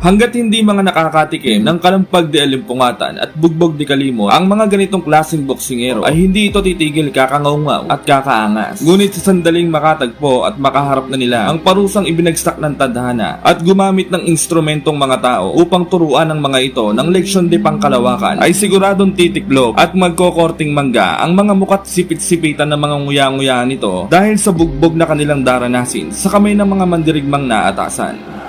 Hanggat hindi mga nakakatikim ng kalampag di alimpungatan at bugbog di kalimo, ang mga ganitong klaseng boksingero ay hindi ito titigil kakangaw at kakaangas. Ngunit sa sandaling makatagpo at makaharap na nila ang parusang ibinagsak ng tadhana at gumamit ng instrumentong mga tao upang turuan ng mga ito ng leksyon de pangkalawakan, ay siguradong titiklop at magkokorting mangga ang mga mukat sipit-sipitan ng mga nguya-nguyaan nito dahil sa bugbog na kanilang daranasin sa kamay ng mga mandirigmang naatasan.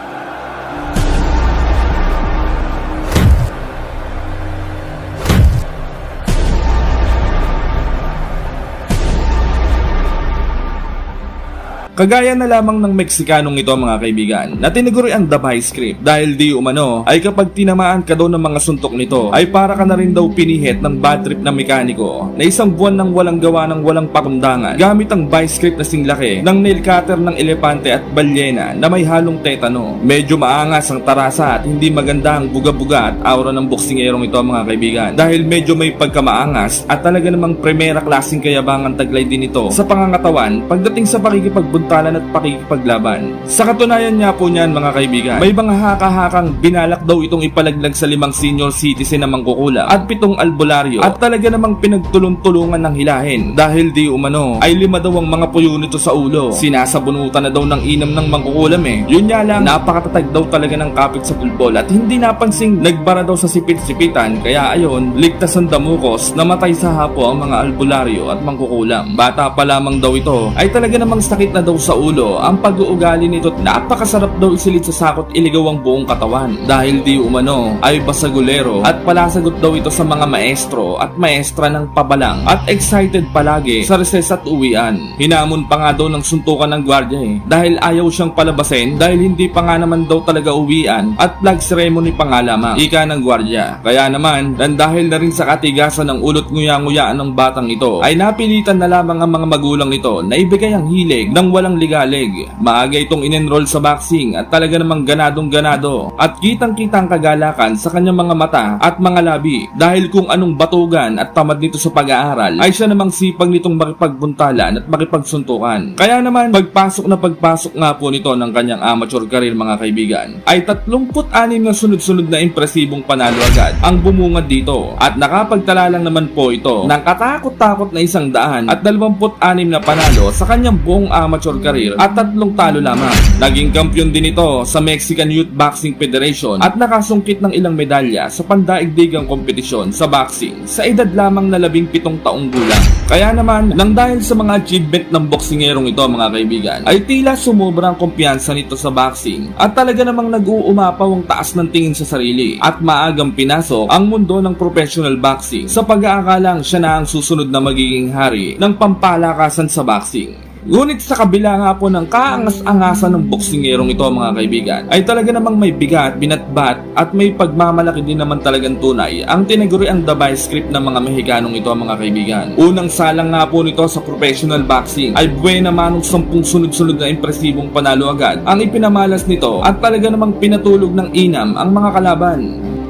Kagaya na lamang ng Meksikanong ito mga kaibigan, na tiniguri ang The Vice Script dahil di umano ay kapag tinamaan ka daw ng mga suntok nito ay para ka na rin daw pinihit ng bad trip na mekaniko na isang buwan nang walang gawa ng walang pakundangan gamit ang Vice Script na singlaki ng nail cutter ng elepante at balyena na may halong tetano. Medyo maangas ang tarasa at hindi maganda ang buga-buga at aura ng boksingerong ito mga kaibigan dahil medyo may pagkamaangas at talaga namang primera klaseng kayabangan taglay din ito sa pangangatawan pagdating sa pakikipagbuntalan at pakikipaglaban. Sa katunayan nga po niyan mga kaibigan, may mga haka-hakang binalak daw itong ipalaglag sa 5 senior citizen na mangkukulam at 7 albularyo at talaga namang pinagtulong-tulungan ng hilahin dahil di umano ay 5 daw ang mga puyo nito sa ulo. Sinasabunutan na daw ng inam ng mangkukulam Yun nga lang, napakatatag daw talaga ng kapit sa pulbol at hindi napansing nagbara daw sa sipit-sipitan kaya ayon, ligtas ang damukos, namatay sa hapo ang mga albularyo at mangkukulam. Bata pa lamang daw ito ay talaga namang sakit na daw sa ulo ang pag-uugali nito at napakasarap daw isilid sa sakot iligaw ang buong katawan dahil di umano ay basagulero at palasagot daw ito sa mga maestro at maestra ng pabalang at excited palagi sa reses at uwian. Hinamon pa nga daw ng suntukan ng gwardya dahil ayaw siyang palabasin dahil hindi pa nga naman daw talaga uwian at flag ceremony pa nga lamang ika ng gwardya. Kaya naman dahil na rin sa katigasan ng ulot nguya-nguyaan ng batang ito ay napilitan na lamang ang mga magulang nito na ibigay ang hilig ng walang ligalig. Maaga itong in-enroll sa boxing at talaga namang ganadong-ganado at kitang-kitang kagalakan sa kanyang mga mata at mga labi dahil kung anong batugan at tamad nito sa pag-aaral ay siya namang sipag nitong makipagbuntalan at makipagsuntukan. Kaya naman pagpasok nga po nito ng kanyang amateur career mga kaibigan ay 36 na sunod-sunod na impresibong panalo agad ang bumungad dito at nakapagtala lang naman po ito ng katakot-takot na 126 na panalo sa kanyang buong amateur career at 3 talo lamang. Naging kampiyon din ito sa Mexican Youth Boxing Federation at nakasungkit ng ilang medalya sa pandaigdigang kompetisyon sa boxing sa edad lamang na 17 taong gulang. Kaya naman, nang dahil sa mga achievement ng boksingerong ito mga kaibigan, ay tila sumobra ang kumpiyansa nito sa boxing at talaga namang nag-uumapaw ang taas ng tingin sa sarili at maagang pinasok ang mundo ng professional boxing sa pag-aakalang siya na ang susunod na magiging hari ng pampalakasan sa boxing. Ngunit sa kabila nga po ng kaangas-angasan ng boksingerong ito mga kaibigan, ay talaga namang may bigat, binatbat at may pagmamalaki din naman talagang tunay ang tinaguri ang The Vice Script ng mga Mexikanong ito mga kaibigan. Unang salang nga po nito sa professional boxing ay buwena manong 10 sunod-sunod na impresibong panalo agad ang ipinamalas nito at talaga namang pinatulog ng inam ang mga kalaban.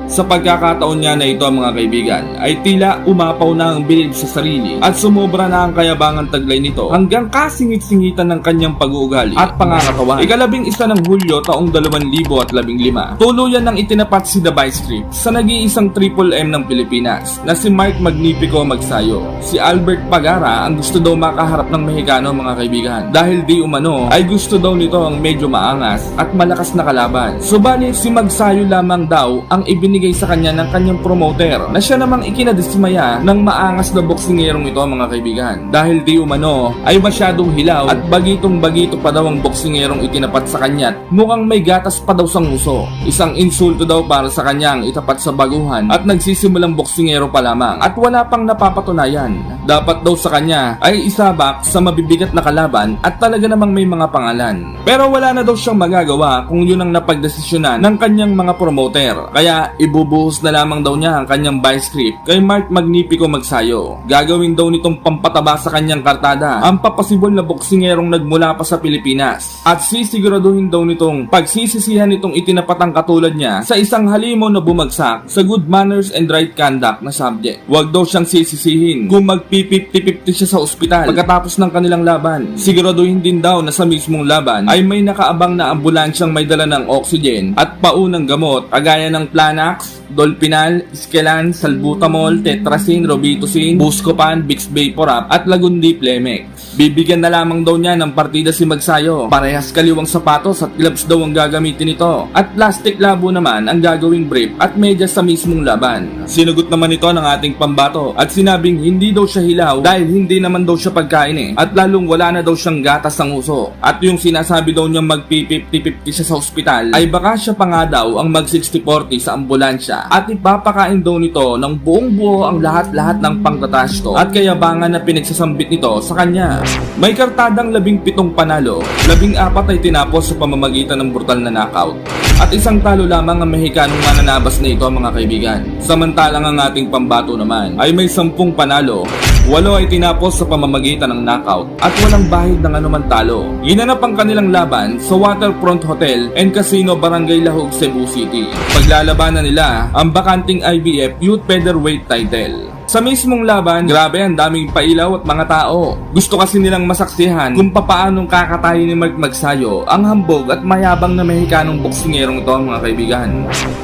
Sa pagkakataon niya na ito mga kaibigan ay tila umapaw na ang bilib sa sarili at sumobra na ang kayabangan taglay nito hanggang kasingit-singitan ng kanyang pag-uugali at pangangatawan. Ika-11 ng Hulyo taong 2015, tuluyan nang itinapat si The Vice Script sa nag-iisang Triple M ng Pilipinas na si Mike Magnifico Magsayo. Si Albert Pagara ang gusto daw makaharap ng Mexicano mga kaibigan dahil di umano ay gusto daw nito ang medyo maangas at malakas na kalaban. Subalit si Magsayo lamang daw ang ibinigay sa kanya ng kanyang promoter na siya namang ikinadismaya ng maangas na boksingerong ito mga kaibigan dahil di umano ay masyadong hilaw at bagitong-bagito pa daw ang boksingerong itinapat sa kanya at mukhang may gatas pa daw sa nguso. Isang insulto daw para sa kanyang itapat sa baguhan at nagsisimulang boksingero pa lamang at wala pang napapatunayan. Dapat daw sa kanya ay isabak sa mabibigat na kalaban at talaga namang may mga pangalan. Pero wala na daw siyang magagawa kung yun ang napagdesisyonan ng kanyang mga promoter. Kaya ibubuhos na lamang daw niya ang kanyang vice grip kay Mark Magnifico Magsayo. Gagawin daw nitong pampataba sa kanyang kartada ang papasibol na boksingerong nagmula pa sa Pilipinas. At sisiguraduhin daw nitong pagsisisihan nitong itinapatang katulad niya sa isang halimon na bumagsak sa good manners and right conduct na subject. Huwag daw siyang sisisihin kung magpi-50-50 siya sa ospital pagkatapos ng kanilang laban. Siguraduhin din daw na sa mismong laban ay may nakaabang na ambulansyang may dala ng oxygen at paunang gamot kagaya ng Planax, Dolpinal, Iskelan, Salbutamol, Tetrasin, Robitussin, Buscopan, Vicks Vaporub at Lagundi Plemex. Bibigyan na lamang daw niya ng partida si Magsayo. Parehas kaliwang sapatos at gloves daw ang gagamitin nito. At plastic labo naman ang gagawing brief at medyas sa mismong laban. Sinugot naman ito ng ating pambato at sinabing hindi daw siya hilaw dahil hindi naman daw siya pagkain at lalong wala na daw siyang gatas ng uso. At yung sinasabi daw niyang magpi-50-50 siya sa ospital ay baka siya pa nga daw ang mag-60-40 sa ambulansya at ipapakain daw nito ng buong buo ang lahat-lahat ng pangtatasto at kayabangan na pinagsasambit nito sa kanya. May kartadang 17 panalo, 14 ay tinapos sa pamamagitan ng brutal na knockout at isang talo lamang ang Mexicanong mananabas na ito mga kaibigan. Samantalang ang ating pambato naman ay may 10 panalo, 8 ay tinapos sa pamamagitan ng knockout at walang bahid ng anuman talo. Ginanap ang kanilang laban sa Waterfront Hotel and Casino Barangay Lahog, Cebu City. Paglalabanan nila ang bakanting IBF Youth Featherweight title. Sa mismong laban, grabe ang daming pailaw at mga tao. Gusto kasi nilang masaksihan kung papaanong kakatayin ni Mark Magsayo ang hambog at mayabang na Mexicanong boksingerong ito mga kaibigan.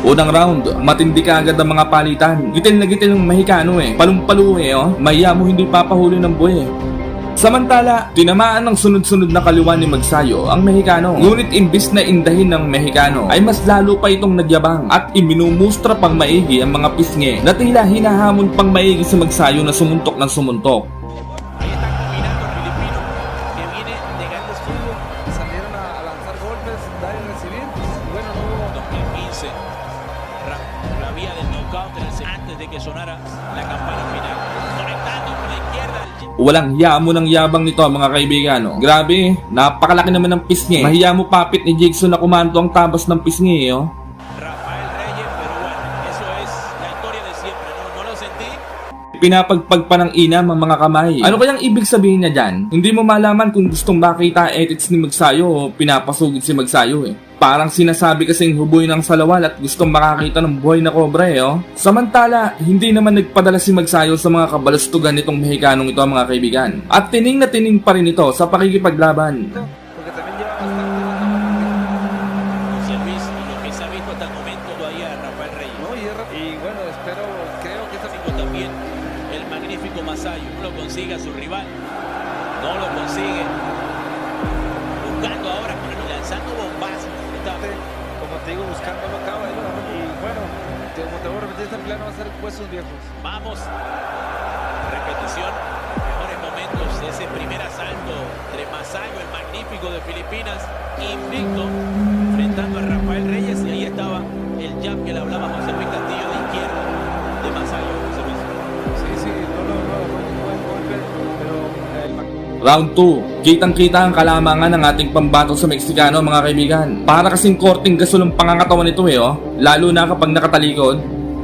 Unang round, matindi ka agad ang mga palitan. Gitil na gitil ng Mexicano Palumpalo Maya mo hindi papahuli ng buhay Samantala, tinamaan ng sunod-sunod na kaliwa ni Magsayo ang Mexicano. Ngunit imbis na indahin ng Mexicano ay mas lalo pa itong nagyabang at iminumustra pang maigi ang mga pisngi na tila hinahamon pang maigi si Magsayo na sumuntok ng sumuntok. Walang hiya mo ng yabang nito mga kaibigan Grabe, napakalaki naman ng pisngi. Mahiya mo papit ni Jigson na kumanto ang tabas ng pisngi Rafael Reyes, pero bueno, eso es la historia de siempre, no lo sentí. Pinapagpag pa ng inam ang mga kamay. Ano kayang ibig sabihin niya dyan? Hindi mo malaman kung gustong makita edits ni Magsayo o pinapasugid si Magsayo Parang sinasabi kasing huboy ng salawal at gustong makakita ng buhay na kobra Samantala, hindi naman nagpadala si Magsayo sa mga kabalustugan nitong Mexicanong ito mga kaibigan. At tining na tining pa rin ito sa pakikipaglaban. José Luis, lo que se ha visto hasta el momento todavía Rafael Reyes. No, y bueno, creo que esta También el magnífico Magsayo no lo consigue a su rival. No lo consigue. Buscando ahora, lanzando bombazos. como te digo, buscándolo acaba y bueno, como te voy a repetir, esta pelea no va a ser huesos viejos. Vamos. Repetición. Mejores momentos de ese primer asalto entre Magsayo, el magnífico de Filipinas, invicto, enfrentando a Rafael Reyes, y ahí estaba el jab que le hablaba José Luis Castillo de izquierda de Magsayo. José Luis. Sí, no, buen golpe, pero Round 2, kitang-kita ang kalamangan ng ating pambato sa Meksikano mga kaibigan. Para kasing korting gasol ang pangangatawan nito lalo na kapag nakatalikod.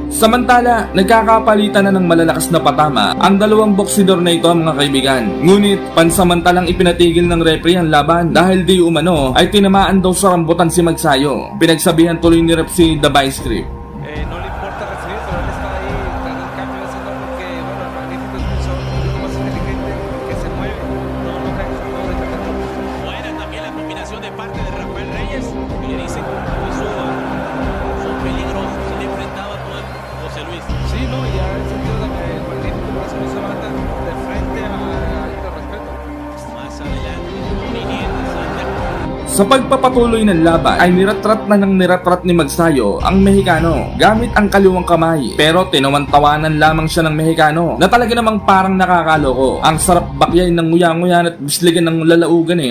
Samantala, nagkakapalitan na ng malalakas na patama ang dalawang boksidor na ito mga kaibigan. Ngunit pansamantalang ipinatigil ng referee ang laban dahil di umano ay tinamaan daw sa rambutan si Magsayo. Pinagsabihan tuloy ni ref si The Vice Grip. no le importa recibir, pero él está ahí tras el cambio haciendo lo que, bueno, el magnífico es un poquito más inteligente, que se mueve, no cae en su juego de categoría. Buena también la combinación de parte de Rafael Reyes, que le dicen que son peligrosos, se le enfrentaba a todo José Luis. Sí, no, y ha sentido el magnífico por eso no se mata de frente a alto respeto. Más adelante, Iniesta, Sa pagpapatuloy ng laban ay niratrat na ng niratrat ni Magsayo ang Mexicano gamit ang kaliwang kamay. Pero tinawantawanan lamang siya ng Mexicano na talaga namang parang nakakaloko. Ang sarap bakyay ng nguya-nguyan at bisligan ng lalaugan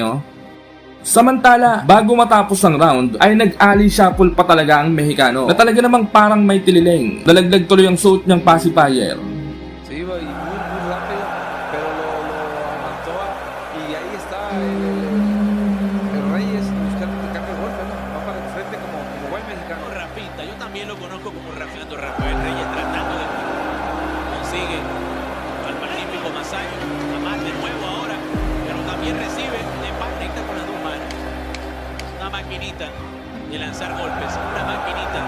Samantala, bago matapos ang round ay nag-ali shuffle pa talaga ang Mexicano na talaga namang parang may tililing. Nalaglag tuloy ang suot niyang pacifier. Se iba y muy rápido, pero lo aguantó y ahí está el Reyes buscando el cambio de golpe, ¿no? Va para el frente como buen mexicano. rapidito. falta. Yo también lo conozco como rapeando Rafael Reyes, tratando de consigue al magnífico Masayo. Jamás de nuevo ahora, pero también recibe de conecta con las dos manos. Una maquinita de lanzar golpes, una maquinita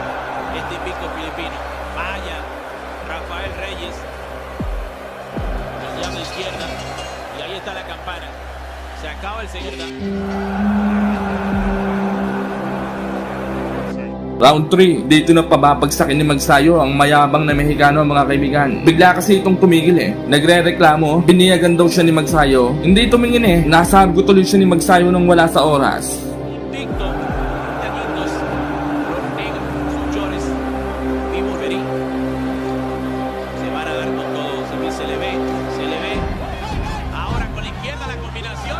este invicto filipino. Vaya Rafael Reyes, el llave izquierda, y ahí está la campana. Se acaba el segundo. Round 3, dito na pababagsakin ni Magsayo ang mayabang na Mexicano mga kaibigan. Bigla kasi itong tumigil Nagre-reklamo, biniyagan daw siya ni Magsayo. Hindi tumingin nasabi tuloy siya ni Magsayo nang wala sa oras. Invicto, Taquitos, Negro, Suchores, Vivo-Verí. Se van a dar con todo, se le ve. Ahora con la izquierda la combinación.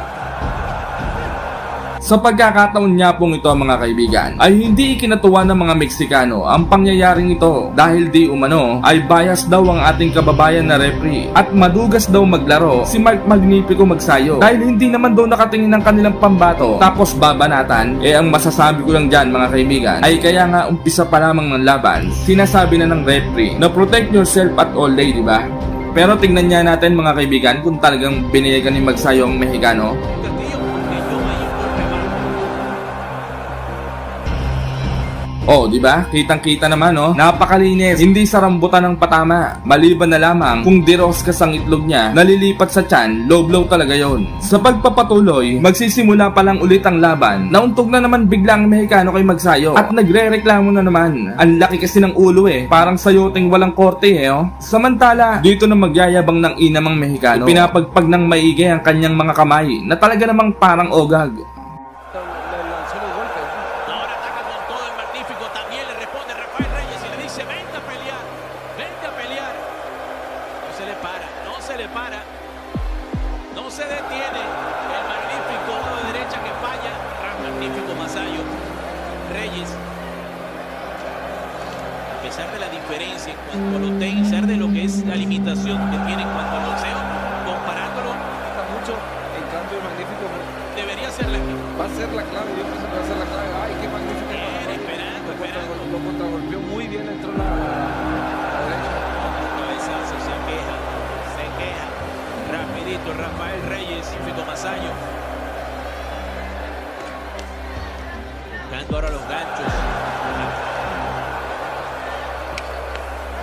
Sa pagkakataon niya pong ito mga kaibigan, ay hindi ikinatuwa ng mga Meksikano ang pangyayaring ito dahil di umano ay bias daw ang ating kababayan na referee at madugas daw maglaro si Mark Magnifico Magsayo dahil hindi naman daw nakatingin ng kanilang pambato tapos babanatan. Ang masasabi ko lang dyan mga kaibigan ay kaya nga umpisa pa lamang ng laban, sinasabi na ng referee na protect yourself at all day, diba? Pero tingnan niya natin mga kaibigan kung talagang biniyagan ni Magsayo ang Mexicano. Oh, di ba? Kitang-kita naman, Napakalinis. Hindi sa rambutan ng patama. Maliban na lamang kung diroskas ang itlog niya, nalilipat sa tiyan, low-blow talaga yon. Sa pagpapatuloy, magsisimula pa lang ulit ang laban. Nauntog na naman biglang ang Mexicano kay Magsayo at nagre-reklamo na naman. Ang laki kasi ng ulo parang sayoting walang korte Samantala, dito na magyayabang ng inamang Mexicano. Pinapagpag ng maigi ang kanyang mga kamay na talaga namang parang ogag. No se detiene el magnífico lado derecha que falla. Magnífico Masayo. Reyes, a pesar de la diferencia en cuanto a lo técnico, de lo que es la limitación que tiene en cuanto al boxeo, comparándolo, Está mucho, en cambio el magnífico debería ser la va a ser la clave, yo pienso que va a ser la clave. Ay, qué magnífico. esperando. Lo contragolpeó muy bien, entró la derecha. Cabezazo, se queja. Rapidito Rafael Reyes, Magnífico Masayo. Buscando ahora los ganchos.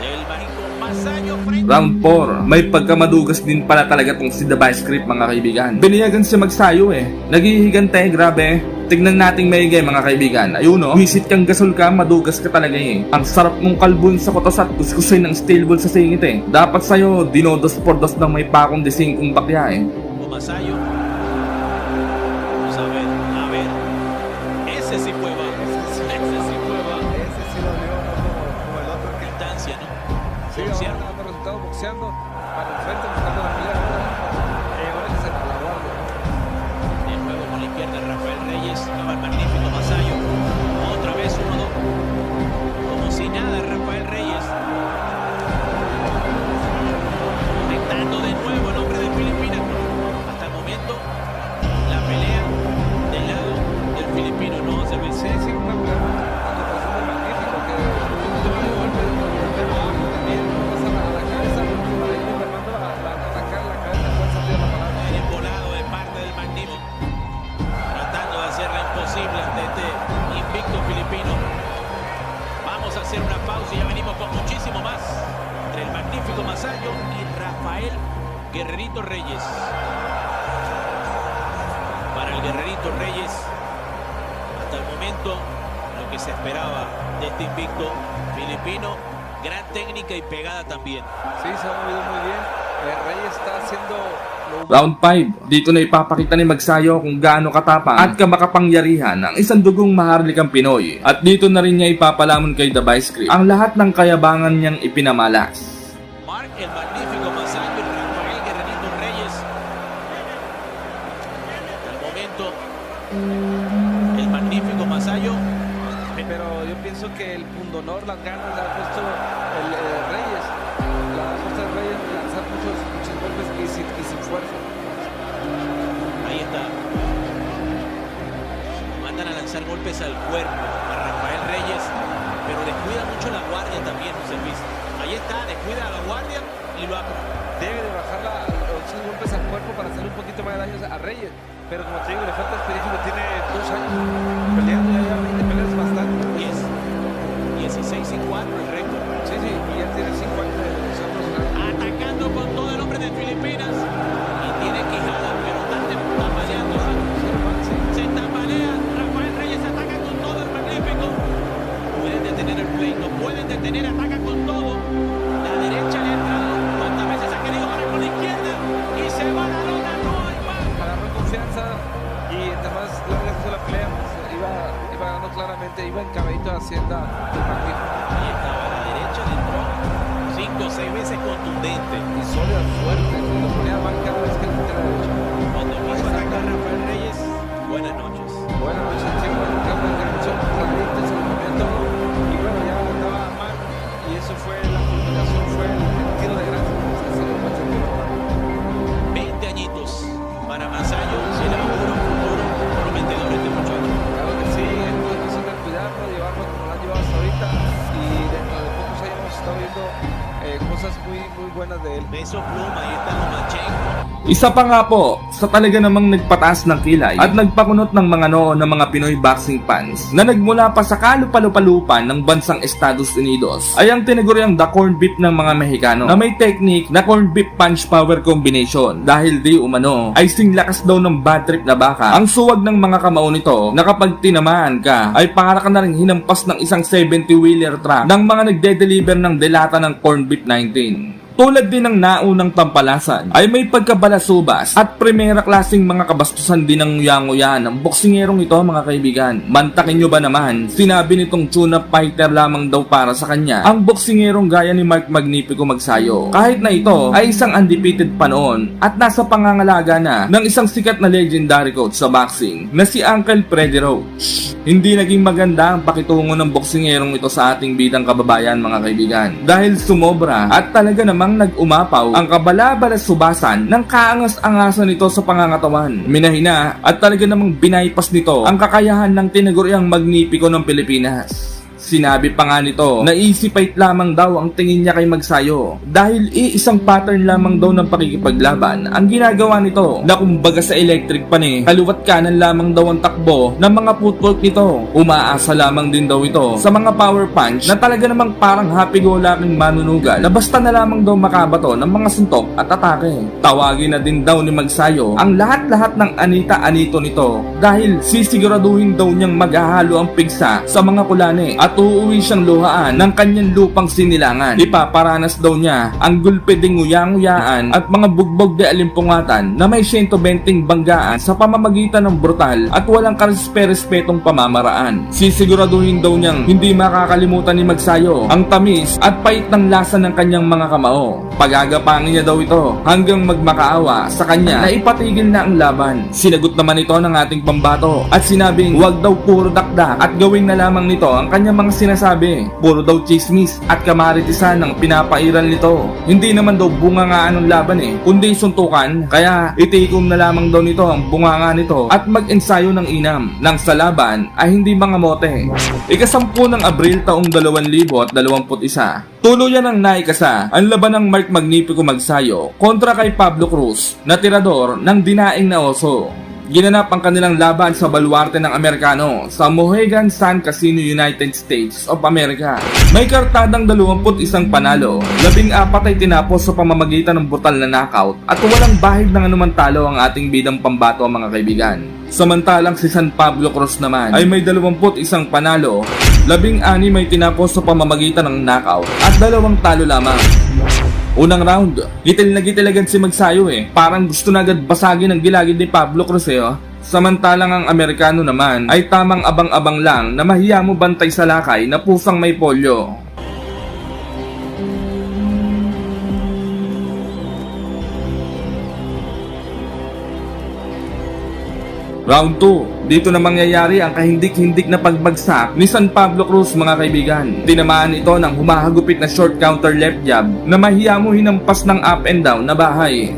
Del magnífico Masayo frente. Round 4, may pagkamadugas din pala talaga tong si The Vice Script mga kaibigan. Biniyagan si Magsayo Naghihigante, grabe. Tignan nating maigay mga kaibigan. Ayun visit kang gasol ka, madugas ka talaga Ang sarap mong kalbun sa kotos at kuskusin ng steel ball sa singit Dapat sa'yo, dinodos por dos ng may pakong dising kung bakya Masayo. Vamos a ver. Ese sí fue bajo. Ese sí lo dio, no como el otro que Distancia, ¿no? sí, ahora dando resultados boxeando para el frente, buscando la pelea. Ahora que se la guarda. De nuevo con la izquierda Rafael Reyes. Estaba el magnífico Masayo. Otra vez 1-2. Como si nada Rafael Reyes. Conectando de nuevo el hombre de Filipinas. Hasta el momento la pelea del lado del filipino. No se ve. Sí, una pelea a comparación del magnífico que tuvo golpes también pasa a la cabeza, para ir enfermando a atacar la cabeza, cuál sentido la palabra. Bien volado de parte del magnífico. Tratando de hacerla imposible ante este invicto filipino. Vamos a hacer una pausa y ya venimos con muchísimo más entre el magnífico Masayo y Rafael Guerrerito Reyes. Para el Guerrerito Reyes, hasta el momento lo que se esperaba de este invicto filipino, gran técnica y pegada también. Sí, se ha movido muy bien. Reyes está haciendo Round 5, dito na ipapakita ni Magsayo kung gaano katapang at kamakapangyarihan ang isang dugong maharlikang Pinoy. At dito na rin niya ipapalamon kay The Vice Script ang lahat ng kayabangan niyang ipinamalas. Mark, el magnífico Masayo y Rafael Guerrerito Reyes. Hasta el momento, el magnífico Masayo. pero yo pienso que el pundonor, las ganas le ha puesto el Reyes. La fuerza de Reyes de lanzar muchos golpes y sin fuerza. Ahí está. Mandan a lanzar golpes al cuerpo a Rafael Reyes, pero le mucho la guardia también, José Luis. Ahí está, descuida la guardia y lo atrapa. Debe de bajar los golpes al cuerpo para hacer un poquito más de daño a Reyes. Pero como te digo, le falta experiencia, que tiene 2 años peleando, ya lleva 20 peleas bastante. 16 y 4 el récord. Sí, y ya tiene 5 años de selección profesional. Atacando con todo el hombre de Filipinas. Y tiene quijada, pero está tambaleando. Se tambalea. Rafael Reyes ataca con todo el magnífico. Pueden detener el pleito, pueden detener, ataca con todo. La derecha le ha entrado. ¿Cuántas veces ha querido ahora con la izquierda? Y se va a la lona, no hay más. Agarró confianza y entre más larga se hizo la pelea, pues, iba ganando claramente, iba en caballito de Hacienda el magnífico. Ahí estaba a la derecha, le entró 5 o 6 veces contundente. Y sólido, fuerte, lo ponía mal cada vez que le metía la derecha. Cuando quiso atacar a Rafael Reyes, buenas noches. Buenas noches, chico, en el campo de gancho, clarito en su movimiento. Y bueno, ya estaba mal. Y eso fue la culminación, fue el tiro de gracia. 20 añitos para Masayo, será un futuro prometedor este muchacho. Claro que sí, es muy cuestión de cuidarlo, llevarlo como lo han llevado hasta ahorita. Y dentro de pocos años hemos estado viendo cosas muy buenas de él. Beso pluma, ahí está Lomachenko. Isa pa nga po, sa talaga namang nagpataas ng kilay at nagpakunot ng mga noo ng mga Pinoy boxing fans na nagmula pa sa kalupalupalupan ng bansang Estados Unidos ay ang tinaguriang the corned beef ng mga Mexicano na may technique na corned beef punch power combination dahil di umano ay singlakas daw ng bad trip na baka ang suwag ng mga kamao nito na kapag tinamaan ka ay para ka na rin hinampas ng isang 70-wheeler truck ng mga nagde-deliver ng delata ng corned beef 19. Tulad din ng naunang tampalasan ay may pagkabalasubas at primera klaseng mga kabastusan din ng nguya-nguya ng boksingerong ito mga kaibigan. Mantakin nyo ba naman, sinabi nitong tune-up fighter lamang daw para sa kanya ang boksingerong gaya ni Mark Magnifico Magsayo. Kahit na ito ay isang undefeated pa noon at nasa pangangalaga na ng isang sikat na legendary coach sa boxing na si Uncle Freddy Roach. Hindi naging maganda ang pakitungo ng boksingerong ito sa ating bidang kababayan mga kaibigan dahil sumobra at talaga namang nag-umapaw ang kabala-balasubasan ng kaangas-angasan nito sa pangangatawan. Minahina at talaga namang binaypas nito ang kakayahan ng tinaguriang Magnifico ng Pilipinas. Sinabi pa nga nito na easy fight lamang daw ang tingin niya kay Magsayo dahil iisang pattern lamang daw ng pakikipaglaban ang ginagawa nito na kumbaga sa electric pan kaluwat kanan lamang daw ang takbo ng mga footwork nito. Umaasa lamang din daw ito sa mga power punch na talaga namang parang happy-go-lucky manunugal na basta na lamang daw makabato ng mga suntok at atake. Tawagin na din daw ni Magsayo ang lahat-lahat ng anita-anito nito dahil sisiguraduhin daw niyang maghahalo ang pigsa sa mga kulane at uuwi siyang luhaan ng kanyang lupang sinilangan. Ipaparanas daw niya ang gulpe ding nguyang-nguyaan at mga bugbog de alimpungatan na may 120 banggaan sa pamamagitan ng brutal at walang karespe-respetong pamamaraan. Sisiguraduhin daw niyang hindi makakalimutan ni Magsayo ang tamis at pait ng lasa ng kanyang mga kamao. Pagagapangin niya daw ito hanggang magmakaawa sa kanya na ipatigil na ang laban. Sinagot naman ito ng ating pambato at sinabing huwag daw puro dakdak at gawin na lamang nito ang kanyang mga sinasabi. Puro daw chismis at kamaritisan ang pinapairal nito. Hindi naman daw bungangaan ng laban kundi suntukan. Kaya itikom na lamang daw nito ang bunganga nito at mag-ensayo ng inam nang sa laban ay hindi mga mote. Ika-10 ng Abril taong 2021, tuluyan ang naikasa ang laban ng Mark Magnifico Magsayo kontra kay Pablo Cruz na tirador ng dinaing na oso. Ginanap ang kanilang laban sa baluarte ng Amerikano sa Mohegan Sun Casino, United States of America. May kartadang 21 panalo, 14 ay tinapos sa pamamagitan ng brutal na knockout at walang bahid ng anumang talo ang ating bidang pambato mga kaibigan. Samantalang si San Pablo Cruz naman ay may 21 panalo, 16 ay tinapos sa pamamagitan ng knockout at 2 talo lamang. Unang round, gitil na gitil agad si Magsayo Parang gusto na agad basagin ang gilagid ni Pablo Cruz Samantalang ang Amerikano naman ay tamang abang-abang lang na mahiya mo bantay sa lakay na pusang may polio. Round 2, dito na mangyayari ang kahindik-hindik na pagbagsak ni San Pablo Cruz mga kaibigan. Tinamaan ito ng humahagupit na short counter left jab na mahiya mo hinampas ng up and down na bahay.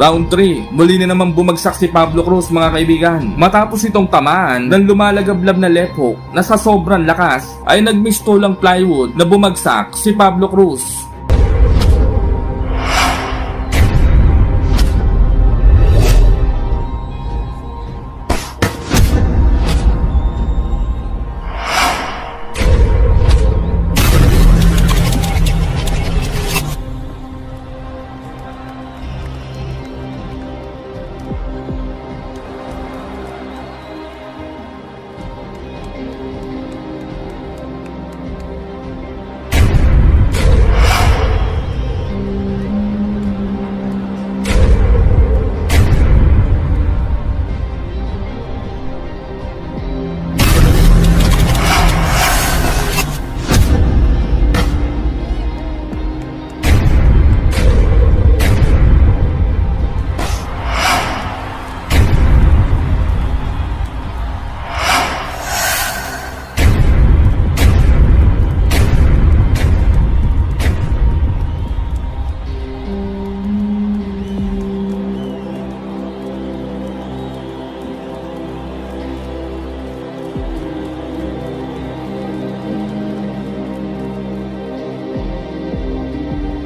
Round 3, muli na naman bumagsak si Pablo Cruz mga kaibigan. Matapos itong tamaan ng lumalagablab na left hook na sa sobrang lakas ay nagmisto lang plywood na bumagsak si Pablo Cruz.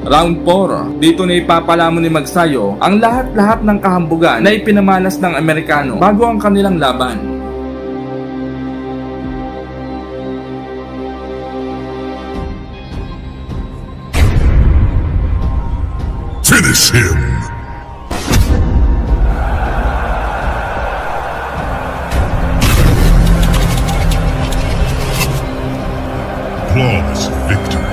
Round 4, dito na ipapalamon ni Magsayo ang lahat-lahat ng kahambugan na ipinamalas ng Amerikano bago ang kanilang laban. Finish him! Flawless victory.